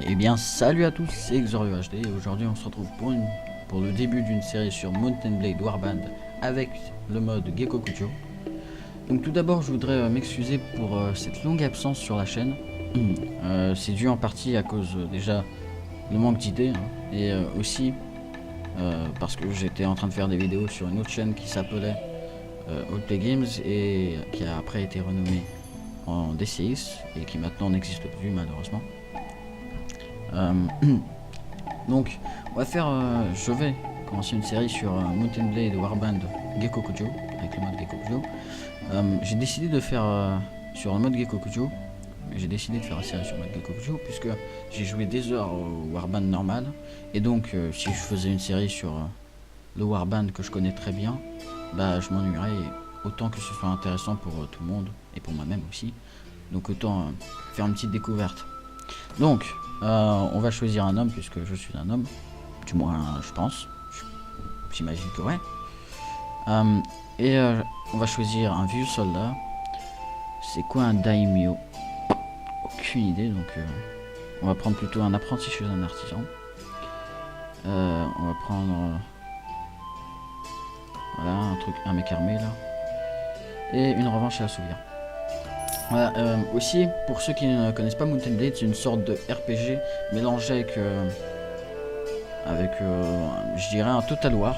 Eh bien salut à tous, c'est Xorio HD et aujourd'hui on se retrouve pour le début d'une série sur Mount & Blade Warband avec le mode Gekkokujo. Donc tout d'abord je voudrais m'excuser pour cette longue absence sur la chaîne. C'est dû en partie à cause déjà le manque d'idées et aussi parce que j'étais en train de faire des vidéos sur une autre chaîne qui s'appelait All Play Games et qui a après été renommée en DCX et qui maintenant n'existe plus malheureusement. Donc, je vais commencer une série sur Mount & Blade Warband Gekkokujo, avec le mode Gekkokujo. J'ai décidé de faire sur le mode Gekkokujo, j'ai décidé de faire la série sur le mode Gekkokujo, puisque j'ai joué des heures au Warband normal, et donc si je faisais une série sur le Warband que je connais très bien, bah je m'ennuierais, autant que ce soit intéressant pour tout le monde, et pour moi-même aussi, donc autant faire une petite découverte. Donc, on va choisir un homme puisque je suis un homme. Du moins, je pense. J'imagine que ouais. On va choisir un vieux soldat. C'est quoi un daimyo? Aucune idée, donc on va prendre plutôt un apprenti chez un artisan. On va prendre voilà un mec armé là. Et une revanche à assouvir. Voilà, aussi, pour ceux qui ne connaissent pas Mount & Blade, c'est une sorte de RPG mélangé avec je dirais, un Total War.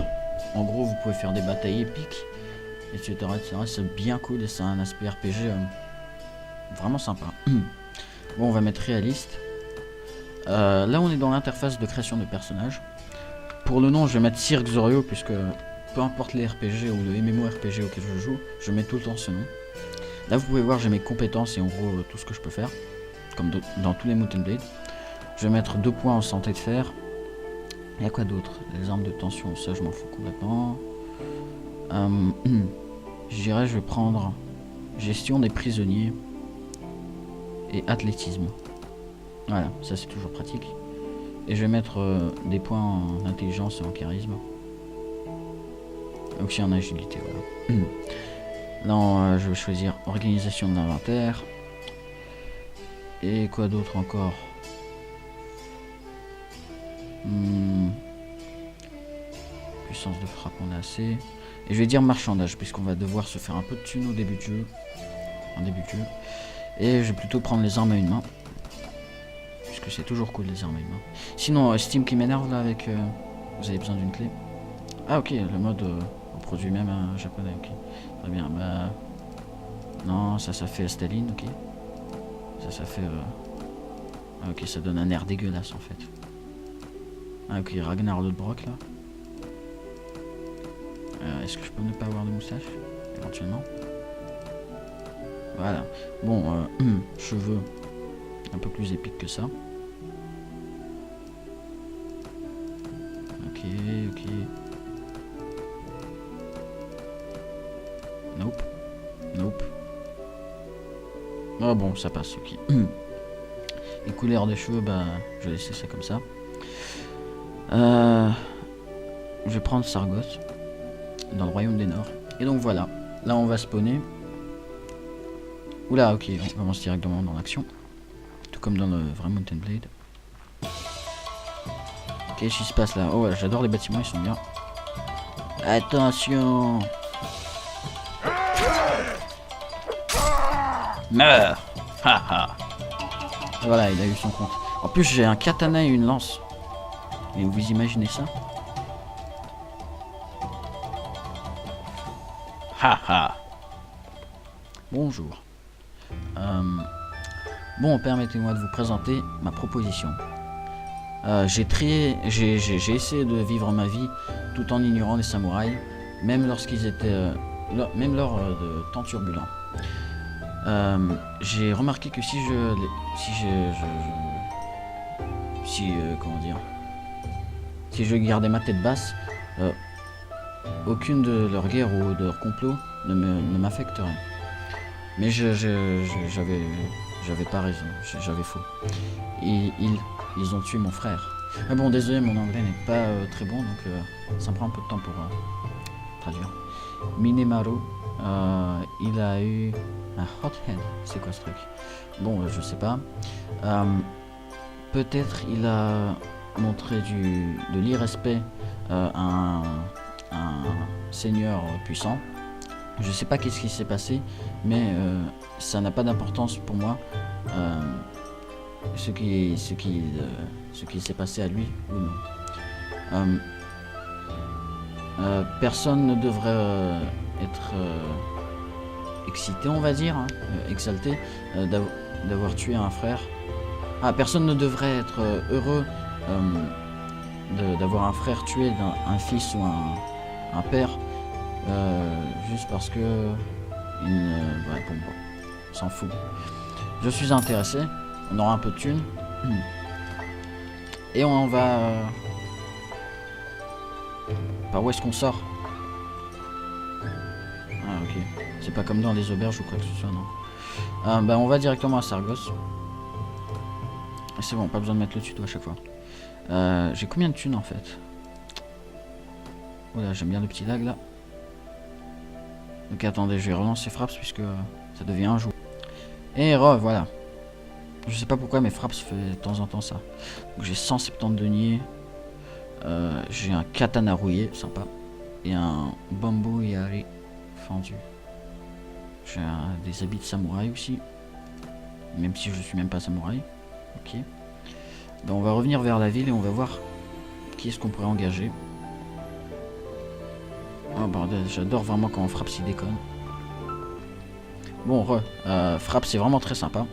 En gros, vous pouvez faire des batailles épiques, etc. C'est bien cool et c'est un aspect RPG vraiment sympa. Bon, on va mettre réaliste. Là, on est dans l'interface de création de personnages. Pour le nom, je vais mettre Sir Xorio, puisque peu importe les RPG ou le MMORPG auquel je joue, je mets tout le temps ce nom. Là vous pouvez voir j'ai mes compétences et en gros tout ce que je peux faire, comme dans tous les Mount & Blade. Je vais mettre 2 points en santé de fer. Il y a quoi d'autre? Les armes de tension, ça je m'en fous complètement. Je dirais je vais prendre gestion des prisonniers et athlétisme. Voilà, ça c'est toujours pratique. Et je vais mettre des points en intelligence et en charisme. Et aussi en agilité, voilà. Non, je vais choisir organisation de l'inventaire. Et quoi d'autre encore? Puissance de frappe, on a assez. Et je vais dire marchandage, puisqu'on va devoir se faire un peu de thunes au début de jeu. Et je vais plutôt prendre les armes à une main. Puisque c'est toujours cool les armes à une main. Sinon, Steam qui m'énerve là avec... vous avez besoin d'une clé. Ah ok, le mode au produit même japonais, ok. Très bien, bah... Non, ça fait Staline, ok. Ça fait... Ah, ok, ça donne un air dégueulasse en fait. Ah ok, Ragnar Lodbrok là. Est-ce que je peux ne pas avoir de moustache? Éventuellement. Voilà. Bon, cheveux un peu plus épiques que ça. Ok. Nope. Ah bon, ça passe, ok. Les couleurs des cheveux, bah, je vais laisser ça comme ça. Je vais prendre Sargoth dans le royaume des Nords. Et donc voilà, là on va spawner. Oula, ok, on commence directement dans l'action. Tout comme dans le vrai Mount & Blade. Qu'est-ce qui se passe là? Oh voilà, j'adore les bâtiments, ils sont bien. Attention! Meurs! Haha! Voilà, il a eu son compte. En plus, j'ai un katana et une lance. Et vous imaginez ça? Haha! Bonjour. Bon, permettez-moi de vous présenter ma proposition. J'ai essayé de vivre ma vie tout en ignorant les samouraïs, même lorsqu'ils étaient, même lors de temps turbulents. J'ai remarqué que si je gardais ma tête basse, aucune de leurs guerres ou de leurs complots ne m'affecterait. Mais j'avais pas raison, j'avais faux. Et ils ont tué mon frère. Mais bon, désolé, mon anglais n'est pas très bon, donc ça me prend un peu de temps pour traduire. Minemaru, il a eu un hothead. C'est quoi ce truc? Bon, je sais pas. peut-être il a montré de l'irrespect à un seigneur puissant. Je sais pas qu'est-ce qui s'est passé, mais ça n'a pas d'importance pour moi. Ce qui s'est passé à lui ou non. Personne ne devrait être excité, on va dire, hein, exalté d'avoir tué un frère. Ah, personne ne devrait être heureux d'avoir un frère tué un fils ou un père juste parce que ouais, bon, on s'en fout. Je suis intéressé, on aura un peu de thunes et on va par où est-ce qu'on sort? Ah ok, c'est pas comme dans les auberges ou quoi que ce soit, non. Bah on va directement à Sargos. C'est bon, pas besoin de mettre le tuto à chaque fois. J'ai combien de thunes en fait? Voilà, j'aime bien le petit lag là. Ok, attendez, je vais relancer Fraps puisque ça devient un jour. Et voilà. Je sais pas pourquoi, mais Fraps fait de temps en temps ça. Donc j'ai 170 deniers. J'ai un katana rouillé, sympa. Et un bambou yari fendu. J'ai des habits de samouraï aussi. Même si je suis même pas samouraï. Ok. Ben, on va revenir vers la ville et on va voir qui est-ce qu'on pourrait engager. Oh bordel, j'adore vraiment quand on frappe s'il déconne. Bon, frappe c'est vraiment très sympa.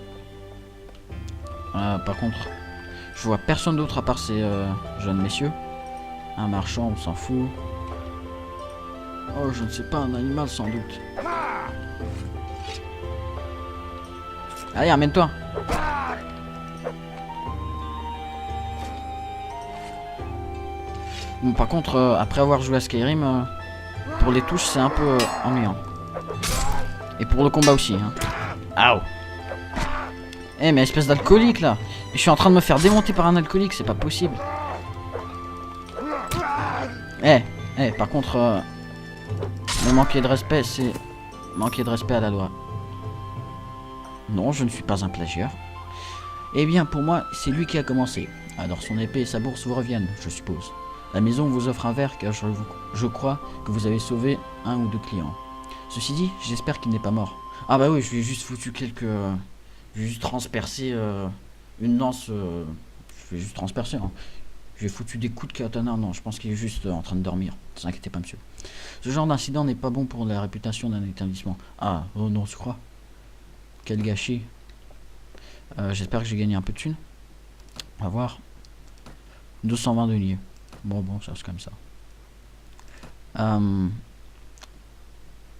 Par contre, je vois personne d'autre à part ces jeunes messieurs. Un marchand, on s'en fout. Oh, je ne sais pas, un animal sans doute. Allez, amène-toi. Bon, par contre, après avoir joué à Skyrim, pour les touches, c'est un peu ennuyant. Et pour le combat aussi. Hein. Aouh. Eh, mais espèce d'alcoolique là. Je suis en train de me faire démonter par un alcoolique, c'est pas possible. Par contre, me manquer de respect, c'est manquer de respect à la loi. Non, je ne suis pas un plagieur. Eh bien, pour moi, c'est lui qui a commencé. Alors son épée et sa bourse vous reviennent, je suppose. La maison vous offre un verre car je crois que vous avez sauvé un ou deux clients. Ceci dit, j'espère qu'il n'est pas mort. Ah bah oui, je lui ai juste foutu quelques... je lui ai juste transpercé une lance... je lui ai juste transpercé. Hein. Je lui ai foutu des coups de katana. Non, je pense qu'il est juste en train de dormir. Ne vous inquiétez pas, monsieur. Ce genre d'incident n'est pas bon pour la réputation d'un établissement. Ah, oh non, tu crois? Quel gâchis. J'espère que j'ai gagné un peu de thunes. On va voir. 220 deniers. Bon, ça c'est comme ça.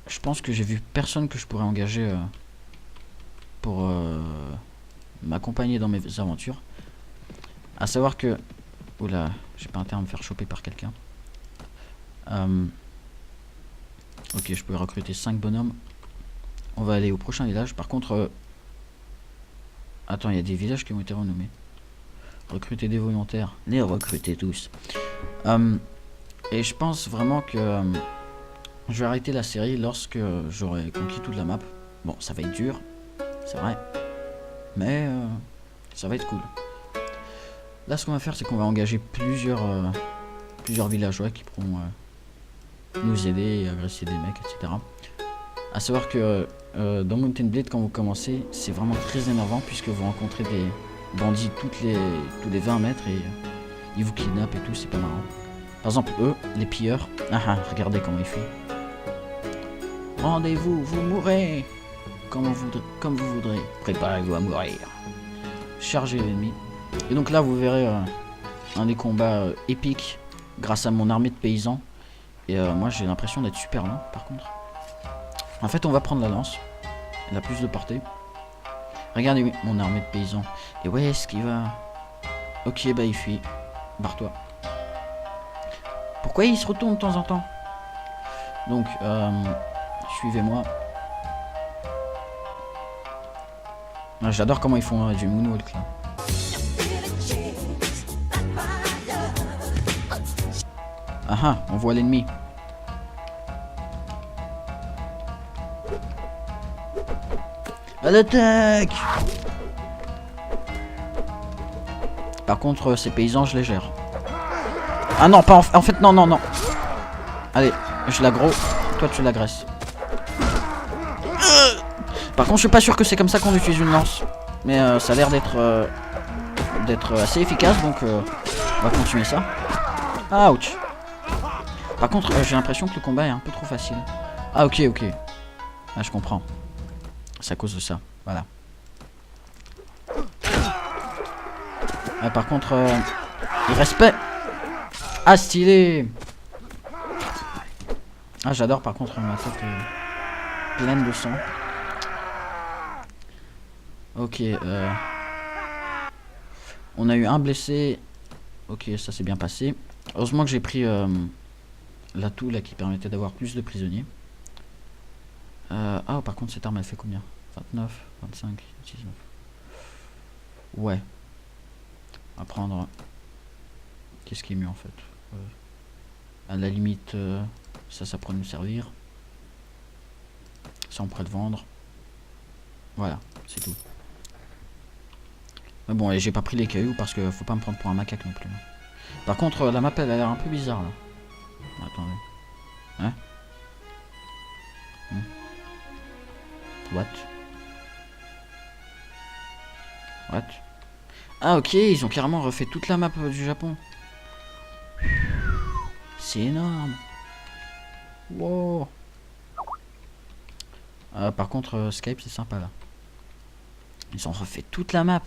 Je pense que j'ai vu personne que je pourrais engager pour m'accompagner dans mes aventures. À savoir que... Oula, j'ai pas intérêt à me faire choper par quelqu'un. Ok, je peux recruter 5 bonhommes. On va aller au prochain village. Par contre... Attends, il y a des villages qui ont été renommés. Recruter des volontaires. Les recruter tous. Et je pense vraiment que je vais arrêter la série lorsque j'aurai conquis toute la map. Bon, ça va être dur, c'est vrai. Mais ça va être cool. Là, ce qu'on va faire, c'est qu'on va engager plusieurs villageois qui pourront nous aider et agresser des mecs, etc. À savoir que dans Mount & Blade, quand vous commencez, c'est vraiment très énervant puisque vous rencontrez des bandits tous les 20 mètres et ils vous kidnappent et tout, c'est pas marrant. Par exemple, eux, les pilleurs, regardez comment ils fuient. Rendez-vous, vous mourrez comme vous voudrez. Préparez-vous à mourir. Chargez l'ennemi. Et donc là, vous verrez un des combats épiques grâce à mon armée de paysans. Et moi, j'ai l'impression d'être super lent, par contre. En fait, on va prendre la lance. Elle a plus de portée. Regardez, oui, mon armée de paysans. Et ouais, est-ce qu'il va... Ok, bah il fuit. Barre-toi. Pourquoi il se retourne de temps en temps? Donc, suivez-moi. J'adore comment ils font du moonwalk là. On voit l'ennemi. À l'attaque! Par contre, ces paysans, je les gère. Ah non, pas en fait, non, non, non. Allez, je l'aggro. Toi, tu l'agresses. Par contre, je suis pas sûr que c'est comme ça qu'on utilise une lance. Mais ça a l'air d'être assez efficace, donc on va continuer ça. Ouch. Par contre, j'ai l'impression que le combat est un peu trop facile. Ah, ok, ok. Ah, je comprends. C'est à cause de ça. Voilà. Ah, par contre, il respect. Ah, stylé. Ah, j'adore par contre ma tête pleine de sang. Ok, on a eu un blessé. Ok, ça s'est bien passé. Heureusement que j'ai pris l'atout là qui permettait d'avoir plus de prisonniers. Ah, par contre, cette arme elle fait combien? 29, 25, 19. Ouais. On va prendre. Qu'est-ce qui est mieux en fait? À la limite, ça pourrait nous servir. Ça, on pourrait le vendre. Voilà, c'est tout. Mais bon, et j'ai pas pris les cailloux parce que faut pas me prendre pour un macaque non plus. Par contre, la map elle a l'air un peu bizarre là. Attendez. Hein? What? What? Ah ok, ils ont carrément refait toute la map du Japon. C'est énorme. Wow. Par contre, Skype c'est sympa là. Ils ont refait toute la map.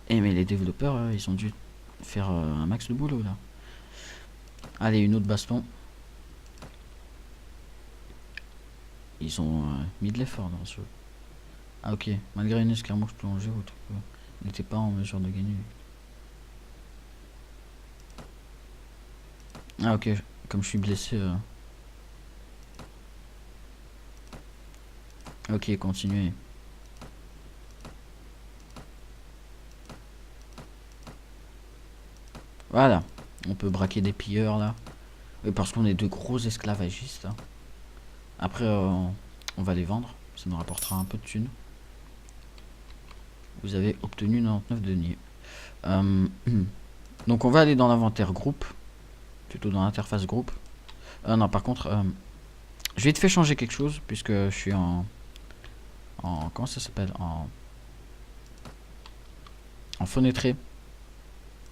Eh mais les développeurs, ils ont dû faire un max de boulot là. Allez, une autre baston. Ils ont mis de l'effort dans ce jeu. Ah ok, malgré une escarmouche plongée, il n'était pas en mesure de gagner. Ah ok, comme je suis blessé. Ok, continuez. Voilà, on peut braquer des pilleurs là. Oui, parce qu'on est de gros esclavagistes. Hein. Après, on va les vendre. Ça nous rapportera un peu de thunes. Vous avez obtenu 99 deniers. Donc on va aller dans l'inventaire groupe. Plutôt dans l'interface groupe. Non, par contre, je vais te faire changer quelque chose. Puisque je suis en comment ça s'appelle? En fenêtré.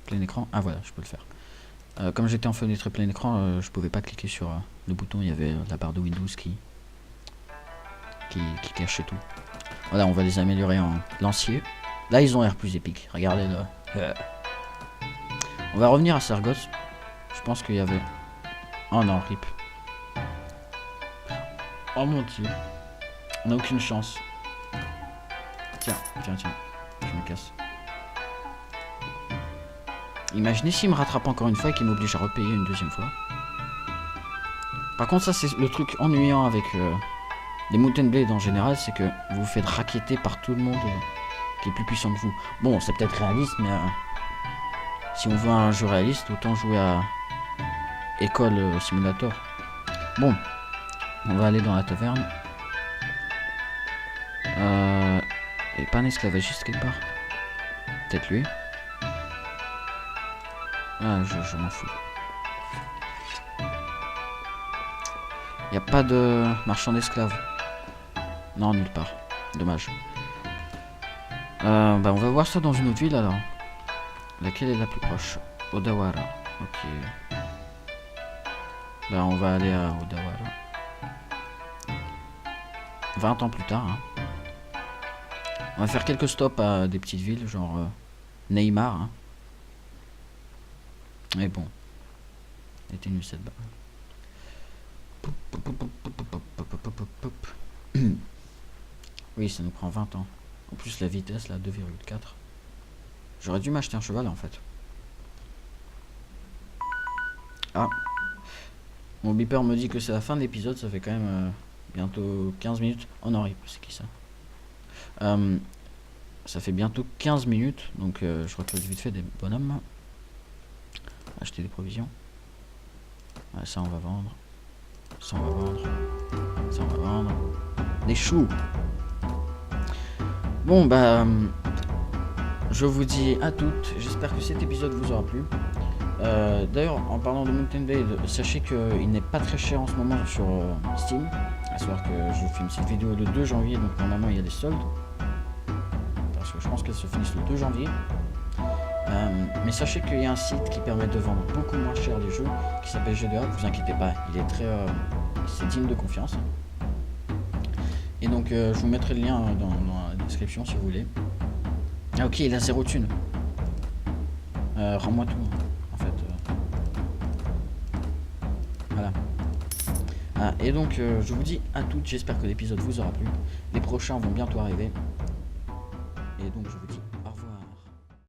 Plein écran. Ah voilà, je peux le faire. Comme j'étais en fenêtre plein écran, je pouvais pas cliquer sur le bouton, il y avait la barre de Windows qui cachait tout. Voilà, on va les améliorer en lancier. Là, ils ont l'air plus épiques. Regardez là. On va revenir à Sargos. Je pense qu'il y avait... Oh non, rip. Oh mon dieu. On n'a aucune chance. Tiens, tiens, tiens. Je me casse. Imaginez s'il me rattrape encore une fois et qu'il m'oblige à repayer une deuxième fois. Par contre, ça c'est le truc ennuyant avec les Mountain Blade en général, c'est que vous vous faites racketter par tout le monde qui est plus puissant que vous. Bon, c'est peut-être réaliste, mais si on veut un jeu réaliste, autant jouer à École Simulator. Bon, on va aller dans la taverne. Et pas un esclavagiste quelque part. Peut-être lui. Ah, je m'en fous. Y a pas de marchand d'esclaves. Non, nulle part. Dommage. Bah on va voir ça dans une autre ville alors. Laquelle est la plus proche? Odawara. Ok. Bah on va aller à Odawara. 20 ans plus tard. Hein. On va faire quelques stops à des petites villes, genre Neymar. Hein. Mais bon. Était nul cette balle. Oui, ça nous prend 20 ans. En plus, la vitesse, là, 2,4. J'aurais dû m'acheter un cheval, en fait. Ah. Mon beeper me dit que c'est la fin de l'épisode. Ça fait quand même bientôt 15 minutes. Oh non, c'est qui ça? Ça fait bientôt 15 minutes. Donc, je recrute vite fait des bonhommes. Acheter des provisions. Ah, ça, on va vendre. Ça, on va vendre. Ça, on va vendre. Des choux. Bon, bah... je vous dis à toutes, j'espère que cet épisode vous aura plu. D'ailleurs, en parlant de Mountain Blade, sachez qu'il n'est pas très cher en ce moment sur Steam. À savoir que je vous filme cette vidéo le 2 janvier, donc normalement il y a des soldes. Parce que je pense qu'elles se finissent le 2 janvier. Mais sachez qu'il y a un site qui permet de vendre beaucoup moins cher les jeux, qui s'appelle GDA, vous inquiétez pas, il est très... c'est digne de confiance. Et donc je vous mettrai le lien dans la description si vous voulez. Ah ok, il a 0 thune. Rends-moi tout, en fait. Voilà. Ah, et donc je vous dis à toutes, j'espère que l'épisode vous aura plu. Les prochains vont bientôt arriver. Et donc je vous dis